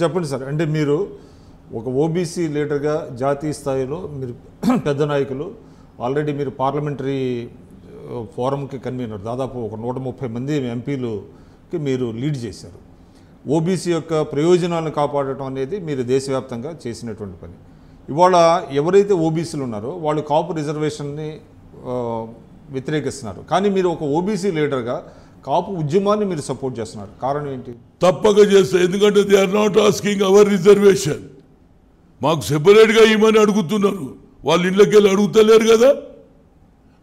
చెప్పండి సార్, అంటే మీరు ఒక ఓబీసీ లీడర్గా జాతీయ స్థాయిలో మీరు పెద్ద నాయకులు, ఆల్రెడీ మీరు పార్లమెంటరీ ఫోరంకి కన్వీనర్, దాదాపు ఒక 130 మంది ఎంపీలుకి మీరు లీడ్ చేశారు. ఓబీసీ యొక్క ప్రయోజనాలను కాపాడటం అనేది మీరు దేశవ్యాప్తంగా చేసినటువంటి పని. ఇవాళ ఎవరైతే ఓబీసీలు ఉన్నారో వాళ్ళు కాపు రిజర్వేషన్ని వ్యతిరేకిస్తున్నారు, కానీ మీరు ఒక ఓబీసీ లీడర్గా కాపు ఉద్యమాన్ని మీరు సపోర్ట్ చేస్తున్నారు. కారణం ఏంటి? తప్పక చేస్తారు, ఎందుకంటే they are not asking our reservation. మాకు సెపరేట్గా ఇవ్వమని అడుగుతున్నారు, వాళ్ళు ఇళ్ళకి వెళ్ళి అడుగుతలేరు కదా.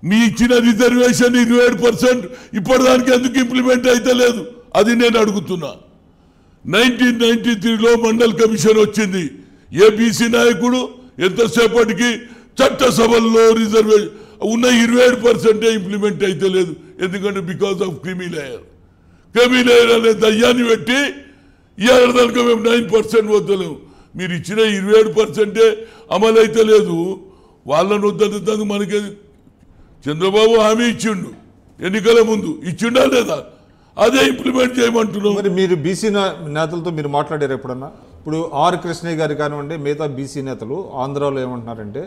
మీ ఇచ్చిన రిజర్వేషన్ 27% ఇప్పటిదానికి ఎందుకు ఇంప్లిమెంట్ అయితే లేదు, అది నేను అడుగుతున్నా. 1993లో మండల్ కమిషన్ వచ్చింది. ఏ బీసీ నాయకుడు ఎంతసేపటికి చట్టసభల్లో రిజర్వేషన్ ఉన్న 27% ఇంప్లిమెంట్ అయితే లేదు. ఎందుకంటే బికాస్ ఆఫ్ క్రిమిలేయర్ అనే దయ్యాన్ని పెట్టి ఇవాళ దానికి మేము 9% వద్దలేము. మీరు ఇచ్చిన 27% అమలు అయితే లేదు. వాళ్ళని వద్దకు మనకి చంద్రబాబు హామీ ఇచ్చిండు, ఎన్నికల ముందు ఇచ్చిండా లేదా, అదే ఇంప్లిమెంట్ చేయమంటున్నాం. మరి మీరు బీసీ నేతలతో మీరు మాట్లాడారు ఎప్పుడన్నా? ఇప్పుడు ఆర్ కృష్ణయ్య గారు కానివ్వండి, మిగతా బీసీ నేతలు ఆంధ్రాలో ఏమంటున్నారంటే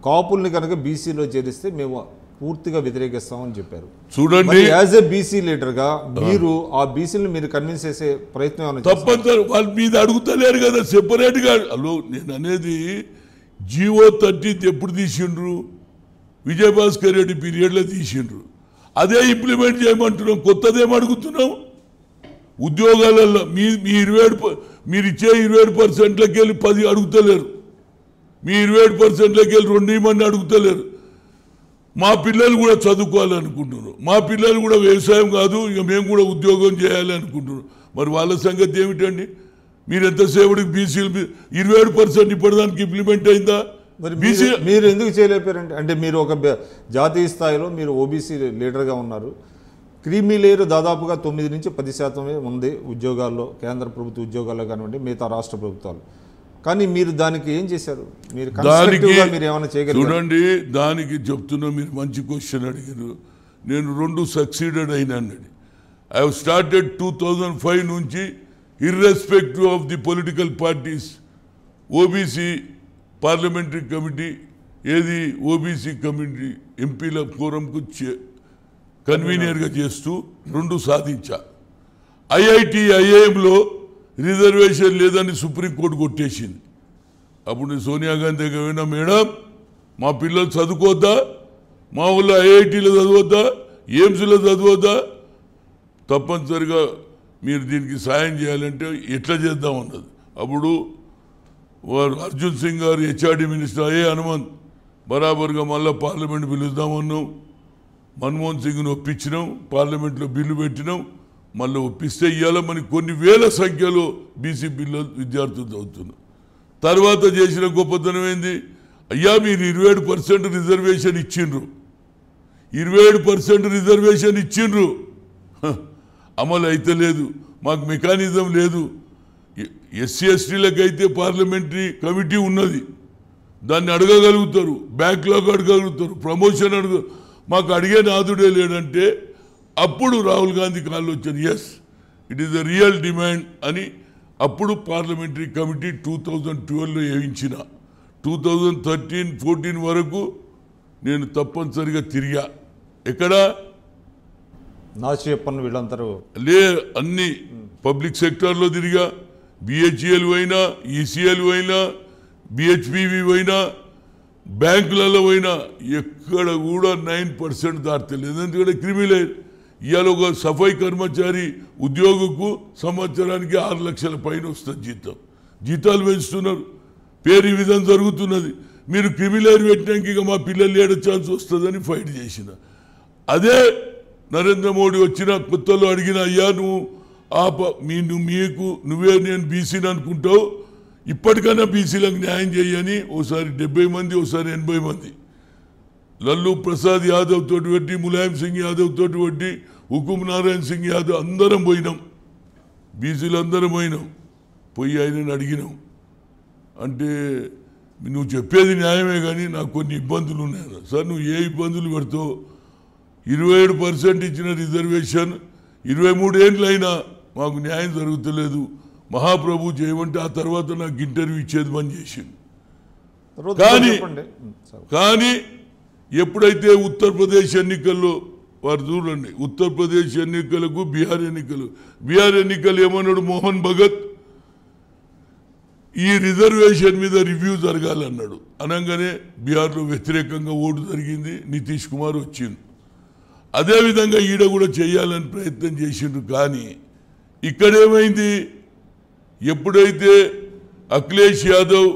కాపుల్ని కనుక బీసీలో చేరిస్తే మేము పూర్తిగా వ్యతిరేకిస్తామని చెప్పారు. చూడండి, యాజ్ ఏ బీసీ లీడర్గా మీరు ఆ బీసీని మీరు కన్విన్స్ చేసే ప్రయత్నం ఏమైనా తప్పనిసరి వాళ్ళ మీద అడుగుతలేరు కదా సెపరేట్గా. హలో, నేను అనేది జీవో 30 ఎప్పుడు తీసిండ్రు? విజయభాస్కర్ రెడ్డి పీరియడ్లో తీసిండ్రు. అదే ఇంప్లిమెంట్ చేయమంటున్నాం, కొత్తదేం అడుగుతున్నాం? ఉద్యోగాలలో మీరు ఇచ్చే 27%లకి వెళ్ళి 10 అడుగుతలేరు, మీ 27%లకి వెళ్ళి 2 మంది అడుగుతలేరు. మా పిల్లలు కూడా చదువుకోవాలనుకుంటున్నారు, మా పిల్లలు కూడా వ్యవసాయం కాదు ఇక మేము కూడా ఉద్యోగం చేయాలి అనుకుంటున్నారు. మరి వాళ్ళ సంగతి ఏమిటండి? మీరు ఎంతసేపటికి బీసీలు 27% ఇప్పటిదానికి ఇంప్లిమెంట్ అయిందా? మరి మీరు ఎందుకు చేయలేపారంటే, అంటే మీరు ఒక జాతీయ స్థాయిలో మీరు ఓబీసీ లీడర్గా ఉన్నారు. క్రీమీ లేయర్ దాదాపుగా 9 నుంచి 10% ఉంది ఉద్యోగాల్లో, కేంద్ర ప్రభుత్వ ఉద్యోగాల్లో కానివ్వండి, మిగతా రాష్ట్ర ప్రభుత్వాలు. కానీ మీరు దానికి ఏం చేశారు? మీరు ఏమైనా చేయగలరు? చూడండి, దానికి చెప్తున్నా, మీరు మంచి క్వశ్చన్ అడిగారు. నేను 2 సక్సీడెడ్ అయినాను. ఐ హావ్ స్టార్టెడ్ 2005 నుంచి irrespective of the political parties OBC parliamentary committee, ఏది ఓబీసీ కమిటీ ఎంపీల ఫోరంకు కన్వీనర్గా చేస్తూ 2 సాధించా. ఐఐఎంలో రిజర్వేషన్ లేదని సుప్రీంకోర్టు కొట్టేసింది. అప్పుడు సోనియా గాంధీ దగ్గర పోయినా, మేడం మా పిల్లలు చదువుకోవద్దా, మా ఊళ్ళో ఐఐటీలో చదవద్దా, ఎయిమ్స్లో చదవద్దా, తప్పనిసరిగా మీరు దీనికి సాయం చేయాలంటే ఎట్లా చేద్దామన్నది. అప్పుడు వారు అర్జున్ సింగ్ గారు హెచ్ఆర్డీ మినిస్టర్, హనుమంత్ బరాబర్గా మళ్ళీ పార్లమెంట్ పిలుద్దామన్నాం. మన్మోహన్ సింగ్ను ఒప్పించినాం, పార్లమెంట్లో బిల్లు పెట్టినాం. మళ్ళీ ఒప్పిస్తే ఇవాళ మనకి కొన్ని వేల సంఖ్యలో బీసీ పిల్లలు విద్యార్థులు చదువుతున్నారు. తర్వాత చేసిన గొప్పతనం ఏంది? అయ్యా మీరు 27% రిజర్వేషన్ ఇచ్చిండ్రు, 27% రిజర్వేషన్ ఇచ్చిండ్రు, అమలు అయితే లేదు, మాకు మెకానిజం లేదు. ఎస్సీ ఎస్టీలకైతే పార్లమెంటరీ కమిటీ ఉన్నది, దాన్ని అడగగలుగుతారు, బ్యాక్లాగ్ అడగగలుగుతారు, ప్రమోషన్ మాకు అడిగే నాదుడే లేడంటే అప్పుడు రాహుల్ గాంధీ కాళ్ళు వచ్చారు, yes it is the real demand అని. అప్పుడు పార్లమెంటరీ కమిటీ 2012లో వేయించిన. 2013-14 వరకు నేను తప్పనిసరిగా తిరిగా. ఎక్కడ నాచియప్పన్ వీళ్ళందరూ అన్ని పబ్లిక్ సెక్టార్లో తిరిగా. బిహెచ్ఎల్ పోయినా, ఈసీఎల్ పోయినా, బిహెచ్పివి పోయినా, బ్యాంకులలో పోయినా, ఎక్కడ కూడా 9% దాటలేదు. ఎందుకంటే క్రిమిలేయర్ ఇవాళ ఒక సఫాయి కర్మచారి ఉద్యోగకు సంవత్సరానికి 6 లక్షల పైన వస్తుంది జీతాలు పెంచుతున్నారు. పేరు ఈ విధంగా జరుగుతున్నది. మీరు క్రిమిలేయర్ పెట్టినాక ఇక మా పిల్లలు ఏడొచ్చాల్సి వస్తుందని ఫైట్ చేసిన. అదే నరేంద్ర మోడీ వచ్చిన కొత్తలో అడిగిన, అయ్యా నువ్వే నేను బీసీని అనుకుంటావు, ఇప్పటికైనా బీసీలకు న్యాయం చేయని ఓసారి 70 మంది, ఓసారి 80 మంది, లల్లు ప్రసాద్ యాదవ్ తోటి పెట్టి, ములాయం సింగ్ యాదవ్ తోటి పెట్టి, హుకుమ్ నారాయణ సింగ్ యాదవ్ అందరం పోయినాం, బీసీలు అందరం పోయినాం. పోయి ఆయనని అడిగినాం. అంటే నువ్వు చెప్పేది న్యాయమే కానీ నాకు కొన్ని ఇబ్బందులు ఉన్నాయి. సార్ నువ్వు ఏ ఇబ్బందులు పెడతావు? 27% ఇచ్చిన రిజర్వేషన్ 23 ఏళ్ళైనా మాకు న్యాయం జరుగుతలేదు. మహాప్రభు చేయమంటే ఆ తర్వాత నాకు ఇంటర్వ్యూ ఇచ్చేది బంద్ చేసింది. తర్వాత కానీ చెప్పండి. కానీ ఎప్పుడైతే ఉత్తరప్రదేశ్ ఎన్నికల్లో వారు చూడండి, ఉత్తరప్రదేశ్ ఎన్నికలకు బీహార్ ఎన్నికలు ఏమన్నాడు మోహన్ భగత్, ఈ రిజర్వేషన్ మీద రివ్యూ జరగాలన్నాడు. అనగానే బీహార్లో వ్యతిరేకంగా ఓటు జరిగింది, నితీష్ కుమార్ వచ్చింది. అదేవిధంగా ఈడ కూడా చేయాలని ప్రయత్నం చేసిండ్రు. కానీ ఇక్కడేమైంది, ఎప్పుడైతే అఖిలేష్ యాదవ్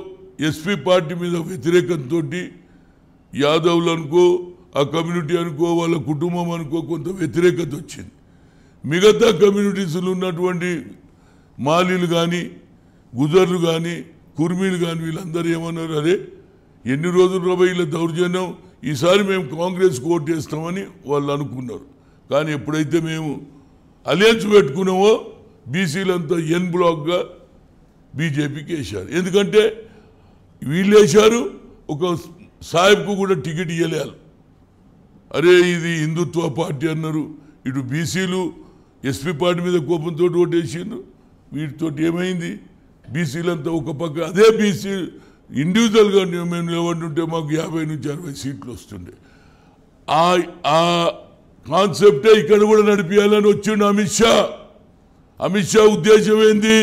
ఎస్పీ పార్టీ మీద వ్యతిరేకంతో యాదవ్లు అనుకో, ఆ కమ్యూనిటీ అనుకో, వాళ్ళ కుటుంబం అనుకో కొంత వ్యతిరేకత వచ్చింది. మిగతా కమ్యూనిటీస్లో ఉన్నటువంటి మాలీలు కానీ, గుజర్లు కానీ, కుర్మీలు కానీ వీళ్ళందరూ ఏమన్నారు, అరే ఎన్ని రోజులు వీళ్ళ దౌర్జన్యం, ఈసారి మేము కాంగ్రెస్కి ఓటేస్తామని వాళ్ళు అనుకున్నారు. కానీ ఎప్పుడైతే మేము అలయన్స్ పెట్టుకున్నామో బీసీలంతా ఎన్ బ్లాక్గా బీజేపీకి వేశారు. ఎందుకంటే వీళ్ళు వేశారు, ఒక సాహెబ్కు కూడా టికెట్ ఇవ్వలేదు. అరే ఇది హిందుత్వ పార్టీ అన్నారు, ఇటు బీసీలు ఎస్పీ పార్టీ మీద కోపంతో ఓటేసిండ్రు. వీటితో ఏమైంది, బీసీలంతా ఒక పక్క, అదే బీసీ ఇండివిజువల్గా మేము నిలబడుంటే మాకు 50 నుంచి 60 సీట్లు వస్తుండే. ఆ కాన్సెప్టే ఇక్కడ కూడా నడిపించాలని వచ్చిండు అమిత్ షా. అమిత్ షా ఉద్దేశం ఏంది,